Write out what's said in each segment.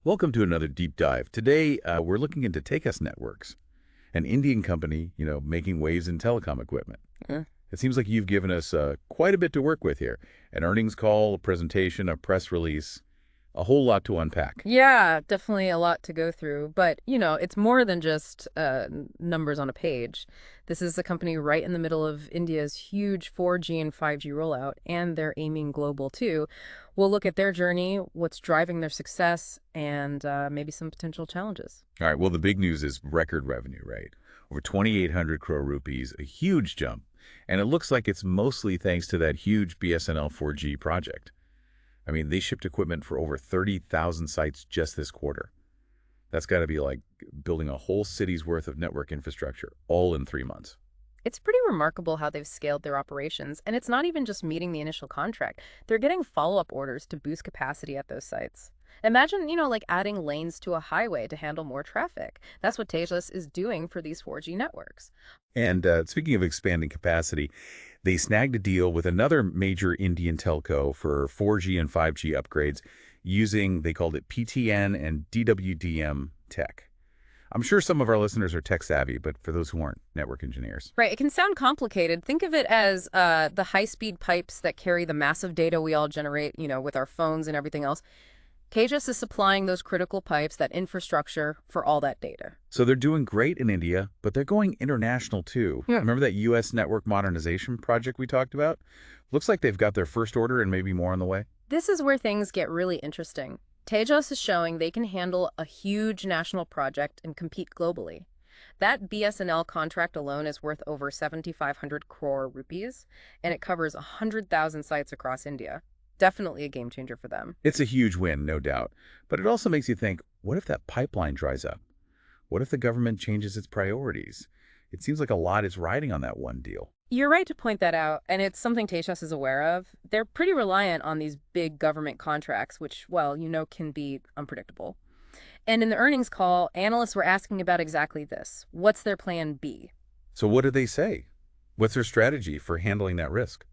Welcome to another deep dive. Today, we're looking into Tejas Networks, an Indian company, making waves in telecom equipment. Uh, It seems like you've given us quite a bit to work with here. An earnings call, a presentation, a press release, a whole lot to unpack. Yeah, definitely a lot to go through. But, it's more than just numbers on a page. This is a company right in the middle of India's huge 4G and 5G rollout, and they're aiming global too. We'll look at their journey, what's driving their success, and maybe some potential challenges. All right, well, the big news is record revenue, right? Over 2,800 crore rupees, a huge jump. And it looks like it's mostly thanks to that huge BSNL 4G project. I mean, they shipped equipment for over 30,000 sites just this quarter. That's got to be like building a whole city's worth of network infrastructure all in 3 months. It's pretty remarkable how they've scaled their operations, and it's not even just meeting the initial contract. They're getting follow-up orders to boost capacity at those sites. Imagine, like adding lanes to a highway to handle more traffic. That's what Tejas is doing for these 4G networks. And speaking of expanding capacity, they snagged a deal with another major Indian telco for 4G and 5G upgrades using, they called it PTN and DWDM tech. I'm sure some of our listeners are tech savvy, but for those who aren't, network engineers. Right, it can sound complicated. Think of it as the high-speed pipes that carry the massive data we all generate, with our phones and everything else. Tejas is supplying those critical pipes, that infrastructure for all that data. So they're doing great in India, but they're going international too. Yeah. Remember that U.S. network modernization project we talked about? Looks like they've got their first order and maybe more on the way. This is where things get really interesting. Tejas is showing they can handle a huge national project and compete globally. That BSNL contract alone is worth over 7,500 crore rupees, and it covers 100,000 sites across India. Definitely a game changer for them. It's a huge win, no doubt. But it also makes you think, what if that pipeline dries up? What if the government changes its priorities? It seems like a lot is riding on that one deal. You're right to point that out, and it's something Tejas is aware of. They're pretty reliant on these big government contracts, which, well, can be unpredictable. And in the earnings call, analysts were asking about exactly this. What's their plan B? So what did they say? What's their strategy for handling that risk?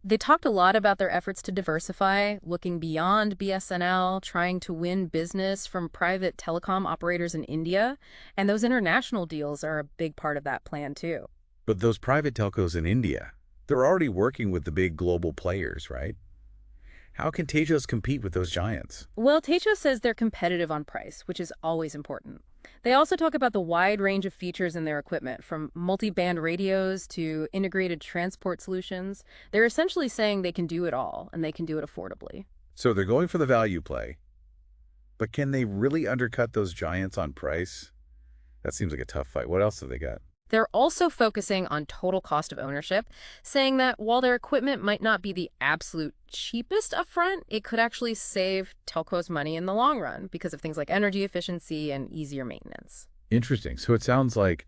They talked a lot about their efforts to diversify, looking beyond BSNL, trying to win business from private telecom operators in India, and those international deals are a big part of that plan too. But those private telcos in India, they're already working with the big global players, right? How can Tejas compete with those giants? Well, Tejas says they're competitive on price, which is always important. They also talk about the wide range of features in their equipment, from multi-band radios to integrated transport solutions. They're essentially saying they can do it all, and they can do it affordably. So they're going for the value play. But can they really undercut those giants on price? That seems like a tough fight. What else have they got? They're also focusing on total cost of ownership, saying that while their equipment might not be the absolute cheapest upfront, it could actually save telcos money in the long run because of things like energy efficiency and easier maintenance. Interesting. So it sounds like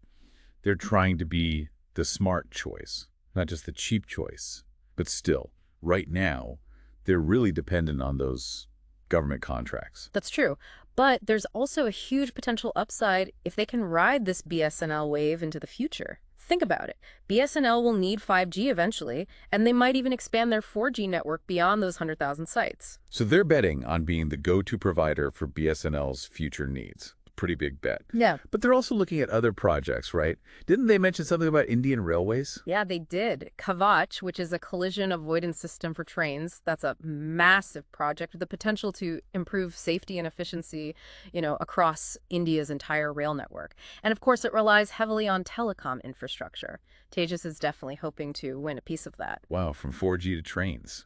they're trying to be the smart choice, not just the cheap choice. But still, right now, they're really dependent on those government contracts. That's true. But there's also a huge potential upside if they can ride this BSNL wave into the future. Think about it. BSNL will need 5G eventually, and they might even expand their 4G network beyond those 100,000 sites. So they're betting on being the go-to provider for BSNL's future needs. Pretty big bet. Yeah. But they're also looking at other projects, right? Didn't they mention something about Indian railways? Yeah, they did. Kavach, which is a collision avoidance system for trains, that's a massive project with the potential to improve safety and efficiency, across India's entire rail network. And of course, it relies heavily on telecom infrastructure. Tejas is definitely hoping to win a piece of that. Wow, from 4G to trains.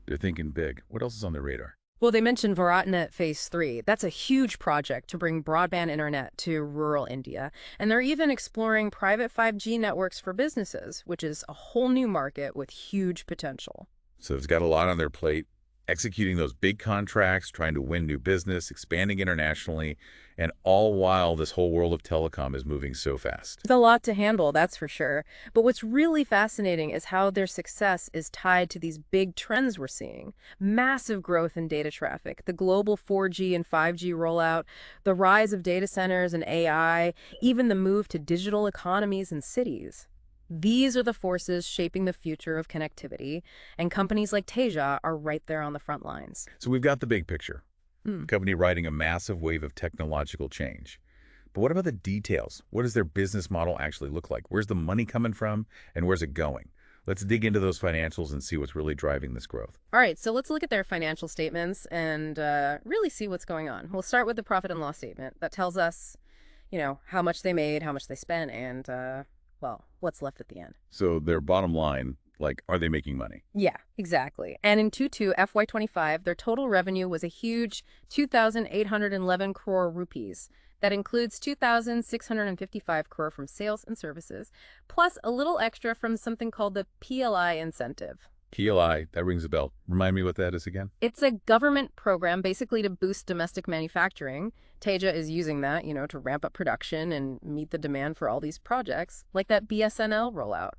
They're thinking big. What else is on their radar? Well, they mentioned BharatNet Phase 3. That's a huge project to bring broadband internet to rural India. And they're even exploring private 5G networks for businesses, which is a whole new market with huge potential. So they've got a lot on their plate, executing those big contracts, trying to win new business, expanding internationally, and all while this whole world of telecom is moving so fast. It's a lot to handle, that's for sure. But what's really fascinating is how their success is tied to these big trends we're seeing. Massive growth in data traffic, the global 4G and 5G rollout, the rise of data centers and AI, even the move to digital economies and cities. These are the forces shaping the future of connectivity, and companies like Tejas are right there on the front lines. So we've got the big picture. Hmm. Company riding a massive wave of technological change. But what about the details? What does their business model actually look like? Where's the money coming from and where's it going? Let's dig into those financials and see what's really driving this growth. All right, so let's look at their financial statements and really see what's going on. We'll start with the profit and loss statement. That tells us, how much they made, how much they spent, and, well, what's left at the end. So their bottom line, like, are they making money? Yeah, exactly. And in Q2 FY25, their total revenue was a huge 2,811 crore rupees. That includes 2,655 crore from sales and services, plus a little extra from something called the PLI incentive. PLI, that rings a bell. Remind me what that is again? It's a government program basically to boost domestic manufacturing. Teja is using that, to ramp up production and meet the demand for all these projects, like that BSNL rollout.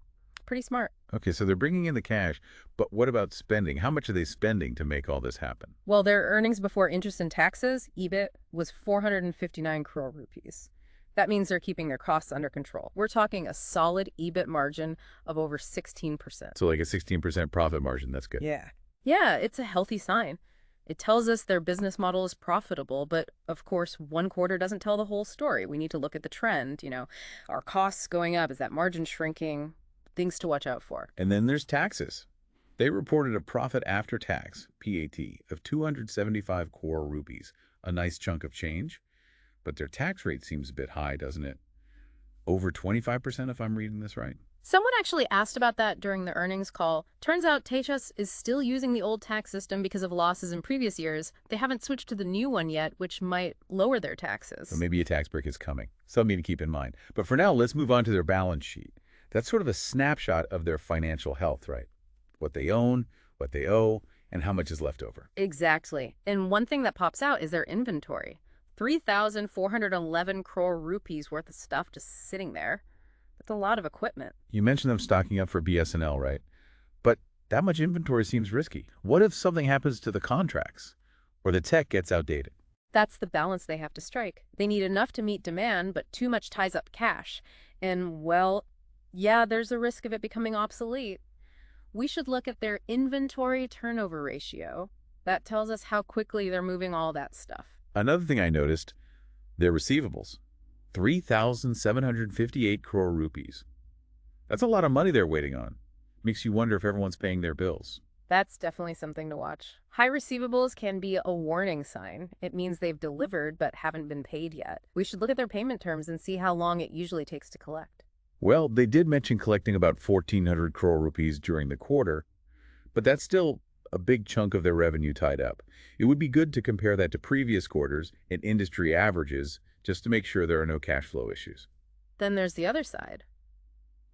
Pretty smart. Okay, so they're bringing in the cash, but what about spending? How much are they spending to make all this happen? Well, their earnings before interest and taxes, EBIT, was 459 crore rupees. That means they're keeping their costs under control. We're talking a solid EBIT margin of over 16%. So like a 16% profit margin, that's good. Yeah. Yeah, it's a healthy sign. It tells us their business model is profitable, but of course, one quarter doesn't tell the whole story. We need to look at the trend, Are costs going up? Is that margin shrinking? Things to watch out for. And then there's taxes. They reported a profit after tax, PAT, of 275 crore rupees, a nice chunk of change. But their tax rate seems a bit high, doesn't it? Over 25% if I'm reading this right. Someone actually asked about that during the earnings call. Turns out Tejas is still using the old tax system because of losses in previous years. They haven't switched to the new one yet, which might lower their taxes. So maybe a tax break is coming. Something to keep in mind. But for now, let's move on to their balance sheet. That's sort of a snapshot of their financial health, right? What they own, what they owe, and how much is left over. Exactly. And one thing that pops out is their inventory. 3,411 crore rupees worth of stuff just sitting there. That's a lot of equipment. You mentioned them stocking up for BSNL, right? But that much inventory seems risky. What if something happens to the contracts or the tech gets outdated? That's the balance they have to strike. They need enough to meet demand, but too much ties up cash. And, well, yeah, there's a risk of it becoming obsolete. We should look at their inventory turnover ratio. That tells us how quickly they're moving all that stuff. Another thing I noticed, their receivables. 3,758 crore rupees. That's a lot of money they're waiting on. Makes you wonder if everyone's paying their bills. That's definitely something to watch. High receivables can be a warning sign. It means they've delivered but haven't been paid yet. We should look at their payment terms and see how long it usually takes to collect. Well, they did mention collecting about 1,400 crore rupees during the quarter, but that's still a big chunk of their revenue tied up. It would be good to compare that to previous quarters and industry averages just to make sure there are no cash flow issues. Then there's the other side,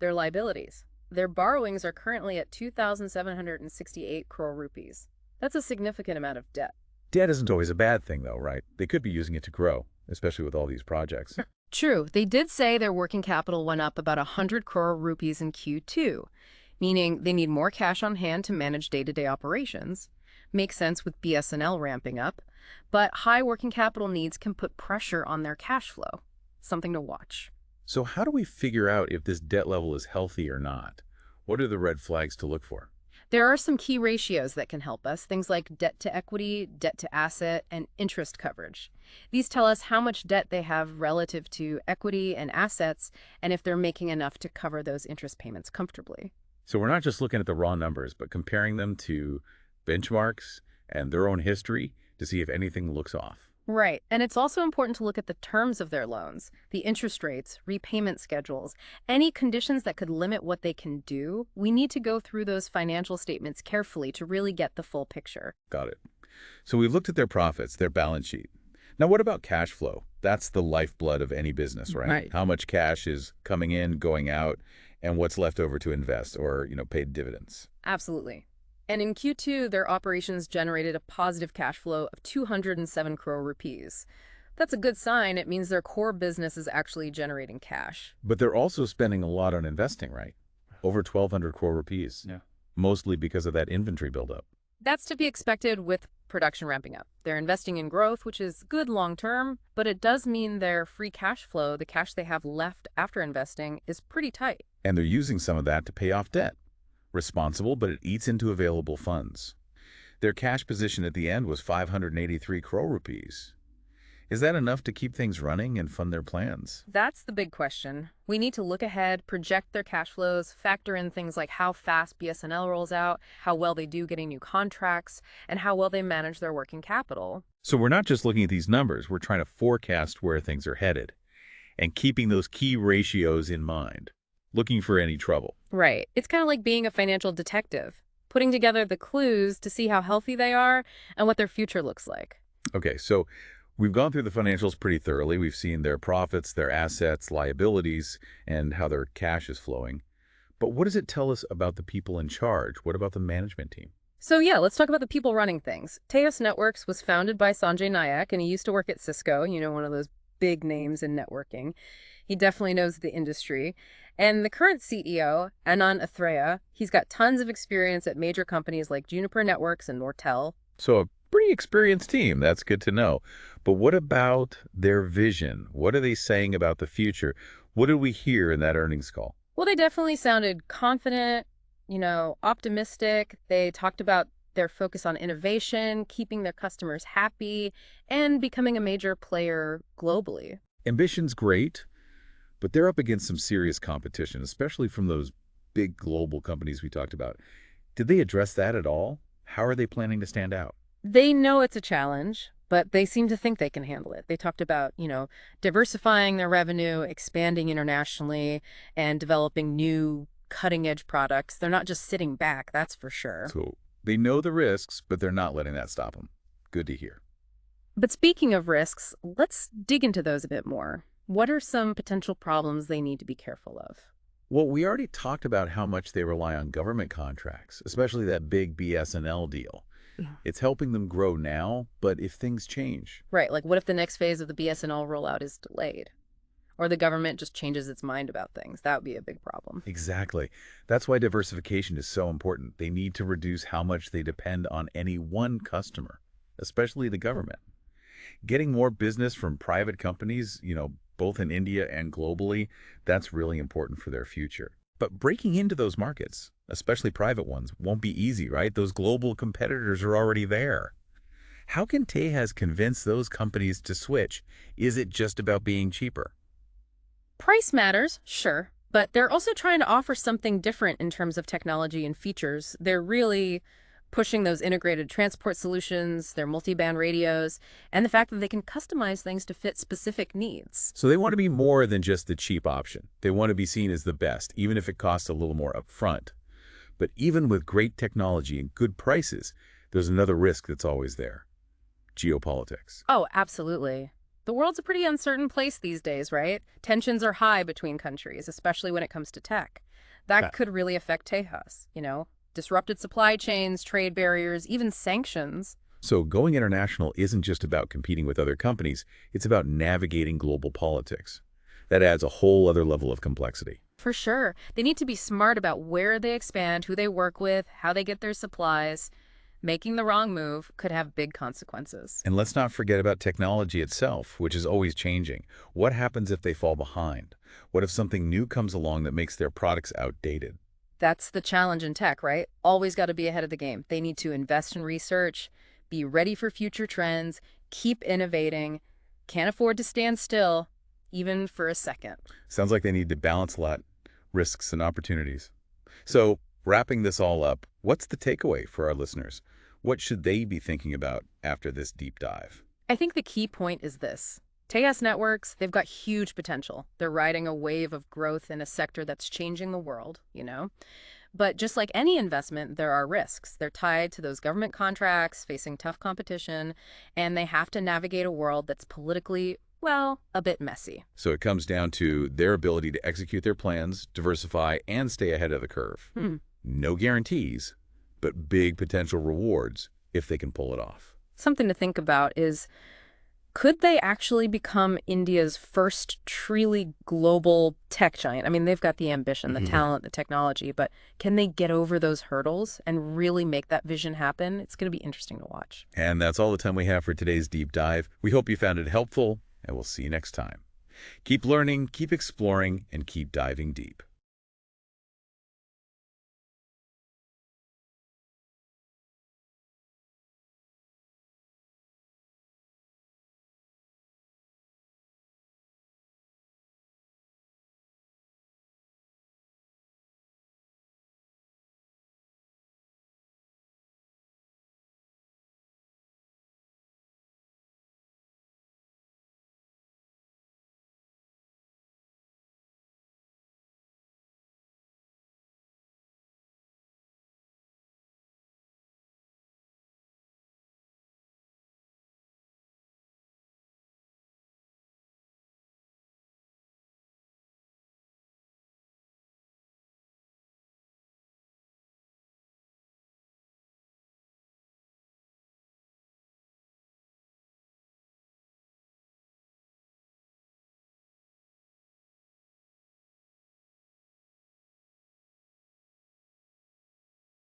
their liabilities. Their borrowings are currently at 2,768 crore rupees. That's a significant amount of debt. Debt isn't always a bad thing, though, right? They could be using it to grow, especially with all these projects. True. They did say their working capital went up about 100 crore rupees in Q2, meaning they need more cash on hand to manage day-to-day operations. Makes sense with BSNL ramping up, but high working capital needs can put pressure on their cash flow. Something to watch. So how do we figure out if this debt level is healthy or not? What are the red flags to look for? There are some key ratios that can help us, things like debt to equity, debt to asset, and interest coverage. These tell us how much debt they have relative to equity and assets, and if they're making enough to cover those interest payments comfortably. So we're not just looking at the raw numbers, but comparing them to benchmarks and their own history to see if anything looks off. Right. And it's also important to look at the terms of their loans, the interest rates, repayment schedules, any conditions that could limit what they can do. We need to go through those financial statements carefully to really get the full picture. Got it. So we've looked at their profits, their balance sheet. Now, what about cash flow? That's the lifeblood of any business, right? Right. How much cash is coming in, going out, and what's left over to invest or, paid dividends. Absolutely. And in Q2, their operations generated a positive cash flow of 207 crore rupees. That's a good sign. It means their core business is actually generating cash. But they're also spending a lot on investing, right? Over 1,200 crore rupees. Yeah. Mostly because of that inventory buildup. That's to be expected with production ramping up. They're investing in growth, which is good long term, but it does mean their free cash flow, the cash they have left after investing, is pretty tight. And they're using some of that to pay off debt. Responsible, but it eats into available funds. Their cash position at the end was 583 crore rupees. Is that enough to keep things running and fund their plans? That's the big question. We need to look ahead, project their cash flows, factor in things like how fast BSNL rolls out, how well they do getting new contracts, and how well they manage their working capital. So we're not just looking at these numbers, we're trying to forecast where things are headed and keeping those key ratios in mind, looking for any trouble. Right. It's kind of like being a financial detective, putting together the clues to see how healthy they are and what their future looks like. Okay, so we've gone through the financials pretty thoroughly. We've seen their profits, their assets, liabilities, and how their cash is flowing. But what does it tell us about the people in charge? What about the management team? So yeah, let's talk about the people running things. Tejas Networks was founded by Sanjay Nayak, and he used to work at Cisco, one of those big names in networking. He definitely knows the industry. And the current CEO, Anand Athreya, he's got tons of experience at major companies like Juniper Networks and Nortel. So a pretty experienced team. That's good to know. But what about their vision? What are they saying about the future? What did we hear in that earnings call? Well, they definitely sounded confident, optimistic. They talked about their focus on innovation, keeping their customers happy, and becoming a major player globally. Ambition's great, but they're up against some serious competition, especially from those big global companies we talked about. Did they address that at all? How are they planning to stand out? They know it's a challenge, but they seem to think they can handle it. They talked about, diversifying their revenue, expanding internationally, and developing new cutting-edge products. They're not just sitting back, that's for sure. So they know the risks, but they're not letting that stop them. Good to hear. But speaking of risks, let's dig into those a bit more. What are some potential problems they need to be careful of? Well, we already talked about how much they rely on government contracts, especially that big BSNL deal. It's helping them grow now, but if things change. Right, like what if the next phase of the BSNL rollout is delayed? Or the government just changes its mind about things? That would be a big problem. Exactly. That's why diversification is so important. They need to reduce how much they depend on any one customer, especially the government. Getting more business from private companies, both in India and globally, that's really important for their future. But breaking into those markets, especially private ones, won't be easy, right? Those global competitors are already there. How can Tejas convince those companies to switch? Is it just about being cheaper? Price matters, sure, but they're also trying to offer something different in terms of technology and features. They're really pushing those integrated transport solutions, their multi-band radios, and the fact that they can customize things to fit specific needs. So they want to be more than just the cheap option. They want to be seen as the best, even if it costs a little more upfront. But even with great technology and good prices, there's another risk that's always there: geopolitics. Oh, absolutely. The world's a pretty uncertain place these days, right? Tensions are high between countries, especially when it comes to tech. That could really affect Tejas, disrupted supply chains, trade barriers, even sanctions. So going international isn't just about competing with other companies, it's about navigating global politics. That adds a whole other level of complexity. For sure. They need to be smart about where they expand, who they work with, how they get their supplies. Making the wrong move could have big consequences. And let's not forget about technology itself, which is always changing. What happens if they fall behind? What if something new comes along that makes their products outdated? That's the challenge in tech, right? Always got to be ahead of the game. They need to invest in research, be ready for future trends, keep innovating, can't afford to stand still, even for a second. Sounds like they need to balance a lot, risks and opportunities. So, wrapping this all up, what's the takeaway for our listeners? What should they be thinking about after this deep dive? I think the key point is this. Tejas Networks, they've got huge potential. They're riding a wave of growth in a sector that's changing the world, But just like any investment, there are risks. They're tied to those government contracts, facing tough competition, and they have to navigate a world that's politically, well, a bit messy. So it comes down to their ability to execute their plans, diversify, and stay ahead of the curve. No guarantees, but big potential rewards if they can pull it off. Something to think about is, could they actually become India's first truly global tech giant? I mean, they've got the ambition, the talent, the technology, but can they get over those hurdles and really make that vision happen? It's going to be interesting to watch. And that's all the time we have for today's deep dive. We hope you found it helpful, and we'll see you next time. Keep learning, keep exploring, and keep diving deep.